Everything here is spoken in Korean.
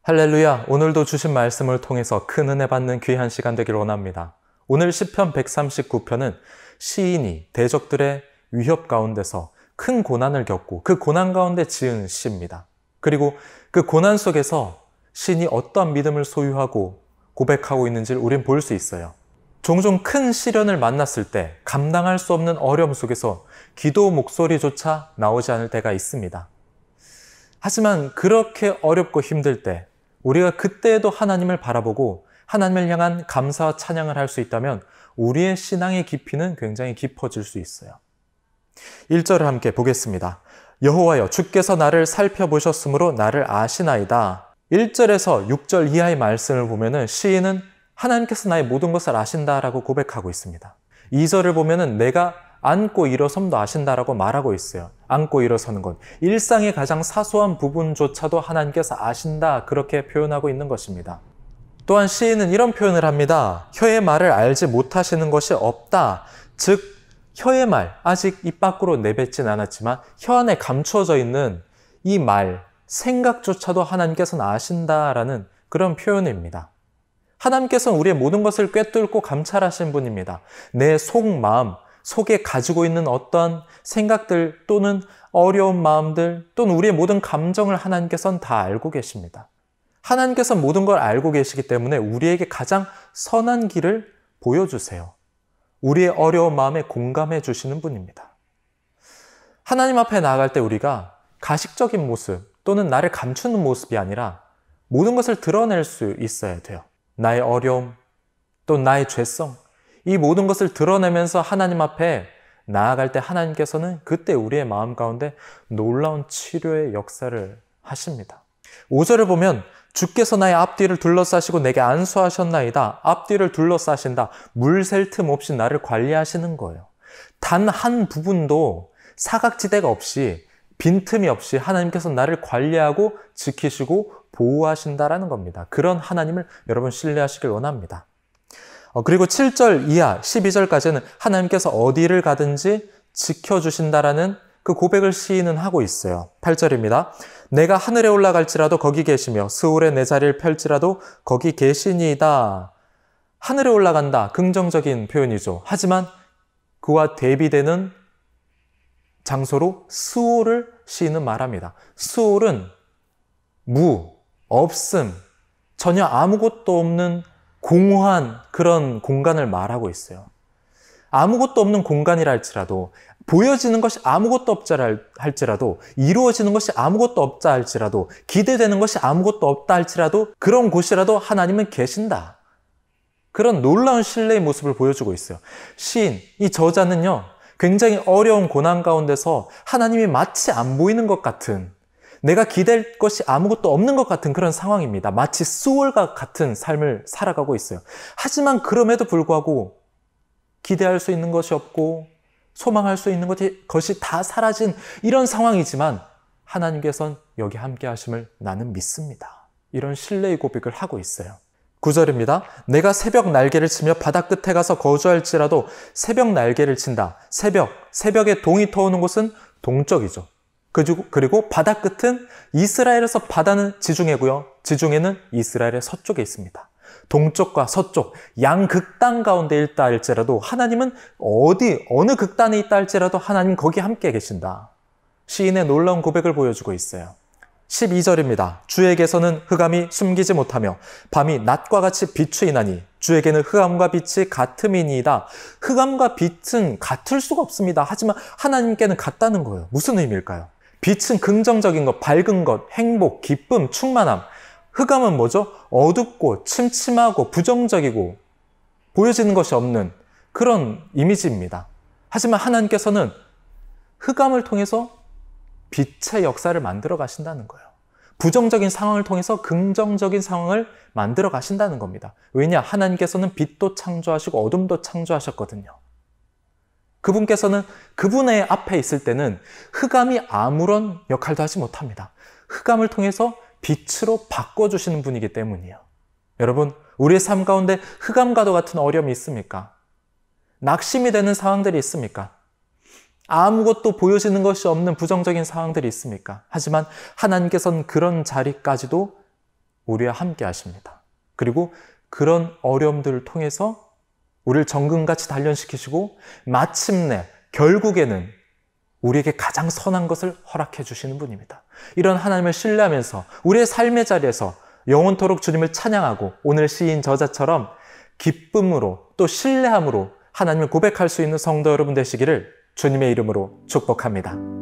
할렐루야, 오늘도 주신 말씀을 통해서 큰 은혜 받는 귀한 시간 되길 원합니다. 오늘 시편 139편은 시인이 대적들의 위협 가운데서 큰 고난을 겪고 그 고난 가운데 지은 시입니다. 그리고 그 고난 속에서 시인이 어떠한 믿음을 소유하고 고백하고 있는지를 우린 볼 수 있어요. 종종 큰 시련을 만났을 때 감당할 수 없는 어려움 속에서 기도 목소리조차 나오지 않을 때가 있습니다. 하지만 그렇게 어렵고 힘들 때 우리가 그때에도 하나님을 바라보고 하나님을 향한 감사와 찬양을 할 수 있다면 우리의 신앙의 깊이는 굉장히 깊어질 수 있어요. 1절을 함께 보겠습니다. 여호와여 주께서 나를 살펴보셨으므로 나를 아시나이다. 1절에서 6절 이하의 말씀을 보면은 시인은 하나님께서 나의 모든 것을 아신다라고 고백하고 있습니다. 2절을 보면은 내가 앉고 일어섬도 아신다라고 말하고 있어요. 앉고 일어서는 것, 일상의 가장 사소한 부분조차도 하나님께서 아신다, 그렇게 표현하고 있는 것입니다. 또한 시인은 이런 표현을 합니다. 혀의 말을 알지 못하시는 것이 없다. 즉 혀의 말, 아직 입 밖으로 내뱉진 않았지만 혀 안에 감추어져 있는 이 말, 생각조차도 하나님께서는 아신다라는 그런 표현입니다. 하나님께서는 우리의 모든 것을 꿰뚫고 감찰하신 분입니다. 내 속마음, 속에 가지고 있는 어떤 생각들 또는 어려운 마음들 또는 우리의 모든 감정을 하나님께서는 다 알고 계십니다. 하나님께서는 모든 걸 알고 계시기 때문에 우리에게 가장 선한 길을 보여주세요. 우리의 어려운 마음에 공감해 주시는 분입니다. 하나님 앞에 나아갈 때 우리가 가식적인 모습 또는 나를 감추는 모습이 아니라 모든 것을 드러낼 수 있어야 돼요. 나의 어려움 또 나의 죄성, 이 모든 것을 드러내면서 하나님 앞에 나아갈 때 하나님께서는 그때 우리의 마음 가운데 놀라운 치료의 역사를 하십니다. 5절을 보면 주께서 나의 앞뒤를 둘러싸시고 내게 안수하셨나이다. 앞뒤를 둘러싸신다. 물 셀 틈 없이 나를 관리하시는 거예요. 단 한 부분도 사각지대가 없이 빈틈이 없이 하나님께서 나를 관리하고 지키시고 보호하신다라는 겁니다. 그런 하나님을 여러분 신뢰하시길 원합니다. 그리고 7절 이하 12절까지는 하나님께서 어디를 가든지 지켜주신다라는 그 고백을 시인은 하고 있어요. 8절입니다. 내가 하늘에 올라갈지라도 거기 계시며 스올에 내 자리를 펼지라도 거기 계시니이다. 하늘에 올라간다. 긍정적인 표현이죠. 하지만 그와 대비되는 장소로 스올을 시인은 말합니다. 스올은 무, 없음, 전혀 아무것도 없는 공허한 그런 공간을 말하고 있어요. 아무것도 없는 공간이라 할지라도, 보여지는 것이 아무것도 없자 할지라도, 이루어지는 것이 아무것도 없자 할지라도, 기대되는 것이 아무것도 없다 할지라도 그런 곳이라도 하나님은 계신다. 그런 놀라운 신뢰의 모습을 보여주고 있어요. 시인, 이 저자는요, 굉장히 어려운 고난 가운데서 하나님이 마치 안 보이는 것 같은, 내가 기댈 것이 아무것도 없는 것 같은 그런 상황입니다. 마치 스올과 같은 삶을 살아가고 있어요. 하지만 그럼에도 불구하고 기대할 수 있는 것이 없고 소망할 수 있는 것이 다 사라진 이런 상황이지만 하나님께서는 여기 함께 하심을 나는 믿습니다. 이런 신뢰의 고백을 하고 있어요. 9절입니다. 내가 새벽 날개를 치며 바다 끝에 가서 거주할지라도, 새벽 날개를 친다. 새벽에 동이 터오는 곳은 동쪽이죠. 그리고 바다 끝은 이스라엘에서 바다는 지중해고요. 지중해는 이스라엘의 서쪽에 있습니다. 동쪽과 서쪽, 양극단 가운데 있다 할지라도 하나님은 어느 극단에 있다 할지라도 하나님 거기 함께 계신다. 시인의 놀라운 고백을 보여주고 있어요. 12절입니다. 주에게서는 흑암이 숨기지 못하며 밤이 낮과 같이 비추이나니 주에게는 흑암과 빛이 같음이니이다. 흑암과 빛은 같을 수가 없습니다. 하지만 하나님께는 같다는 거예요. 무슨 의미일까요? 빛은 긍정적인 것, 밝은 것, 행복, 기쁨, 충만함. 흑암은 뭐죠? 어둡고 침침하고 부정적이고 보여지는 것이 없는 그런 이미지입니다. 하지만 하나님께서는 흑암을 통해서 빛의 역사를 만들어 가신다는 거예요. 부정적인 상황을 통해서 긍정적인 상황을 만들어 가신다는 겁니다. 왜냐? 하나님께서는 빛도 창조하시고 어둠도 창조하셨거든요. 그분께서는 그분의 앞에 있을 때는 흑암이 아무런 역할도 하지 못합니다. 흑암을 통해서 빛으로 바꿔주시는 분이기 때문이에요. 여러분, 우리의 삶 가운데 흑암과도 같은 어려움이 있습니까? 낙심이 되는 상황들이 있습니까? 아무것도 보여지는 것이 없는 부정적인 상황들이 있습니까? 하지만 하나님께서는 그런 자리까지도 우리와 함께 하십니다. 그리고 그런 어려움들을 통해서 우리를 정금같이 단련시키시고 마침내 결국에는 우리에게 가장 선한 것을 허락해 주시는 분입니다. 이런 하나님을 신뢰하면서 우리의 삶의 자리에서 영원토록 주님을 찬양하고 오늘 시인 저자처럼 기쁨으로 또 신뢰함으로 하나님을 고백할 수 있는 성도 여러분 되시기를 주님의 이름으로 축복합니다.